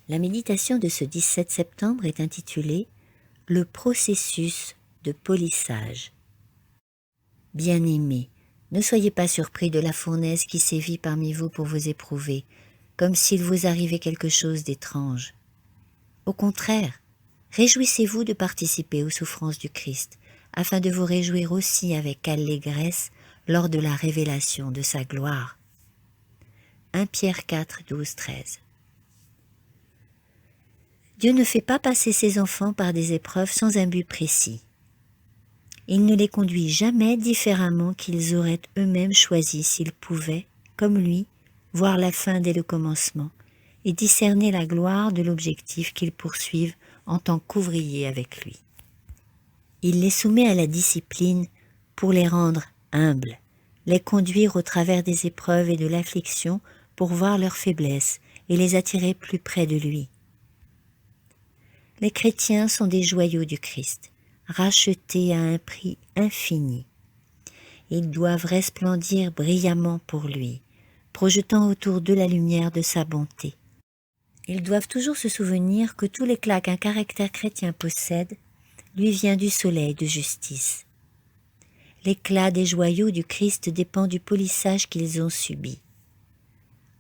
La méditation de ce 17 septembre est intitulée « Le processus de polissage ». Bien-aimés, ne soyez pas surpris de la fournaise qui sévit parmi vous pour vous éprouver, comme s'il vous arrivait quelque chose d'étrange. Au contraire, réjouissez-vous de participer aux souffrances du Christ, afin de vous réjouir aussi avec allégresse lors de la révélation de sa gloire. 1 Pierre 4, 12, 13. Dieu ne fait pas passer ses enfants par des épreuves sans un but précis. Il ne les conduit jamais différemment qu'ils auraient eux-mêmes choisi s'ils pouvaient, comme lui, voir la fin dès le commencement et discerner la gloire de l'objectif qu'ils poursuivent en tant qu'ouvriers avec lui. Il les soumet à la discipline pour les rendre humbles, les conduire au travers des épreuves et de l'affliction pour voir leurs faiblesses et les attirer plus près de lui. Les chrétiens sont des joyaux du Christ, rachetés à un prix infini. Ils doivent resplendir brillamment pour lui, projetant autour d'eux la lumière de sa bonté. Ils doivent toujours se souvenir que tout l'éclat qu'un caractère chrétien possède lui vient du soleil de justice. L'éclat des joyaux du Christ dépend du polissage qu'ils ont subi.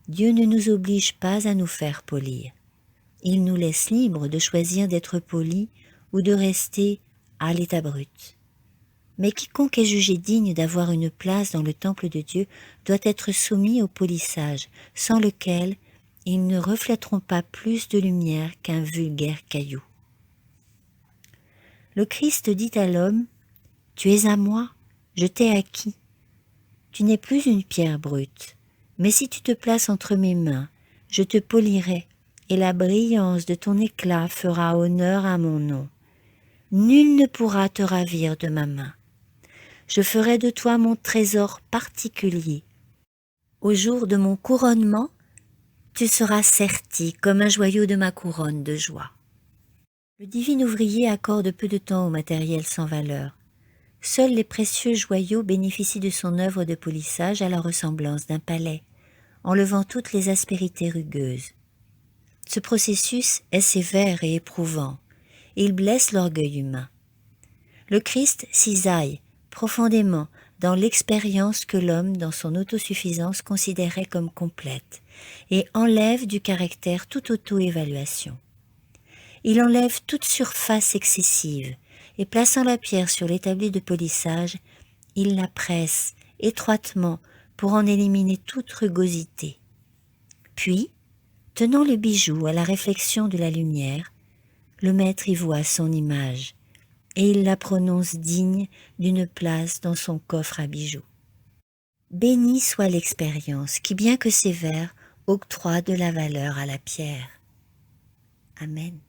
Dieu ne nous oblige pas à nous faire polir. Il nous laisse libres de choisir d'être polis ou de rester à l'état brut. Mais quiconque est jugé digne d'avoir une place dans le temple de Dieu doit être soumis au polissage, sans lequel ils ne reflèteront pas plus de lumière qu'un vulgaire caillou. Le Christ dit à l'homme « Tu es à moi, je t'ai acquis. Tu n'es plus une pierre brute, mais si tu te places entre mes mains, je te polirai, et la brillance de ton éclat fera honneur à mon nom. Nul ne pourra te ravir de ma main. Je ferai de toi mon trésor particulier. Au jour de mon couronnement, tu seras serti comme un joyau de ma couronne de joie. » Le divin ouvrier accorde peu de temps au matériel sans valeur. Seuls les précieux joyaux bénéficient de son œuvre de polissage à la ressemblance d'un palais, enlevant toutes les aspérités rugueuses. Ce processus est sévère et éprouvant, et il blesse l'orgueil humain. Le Christ cisaille profondément dans l'expérience que l'homme, dans son autosuffisance, considérait comme complète, et enlève du caractère toute auto-évaluation. Il enlève toute surface excessive, et plaçant la pierre sur l'établi de polissage, il la presse étroitement pour en éliminer toute rugosité. Puis, tenant le bijou à la réflexion de la lumière, le maître y voit son image, et il la prononce digne d'une place dans son coffre à bijoux. Bénie soit l'expérience qui, bien que sévère, octroie de la valeur à la pierre. Amen.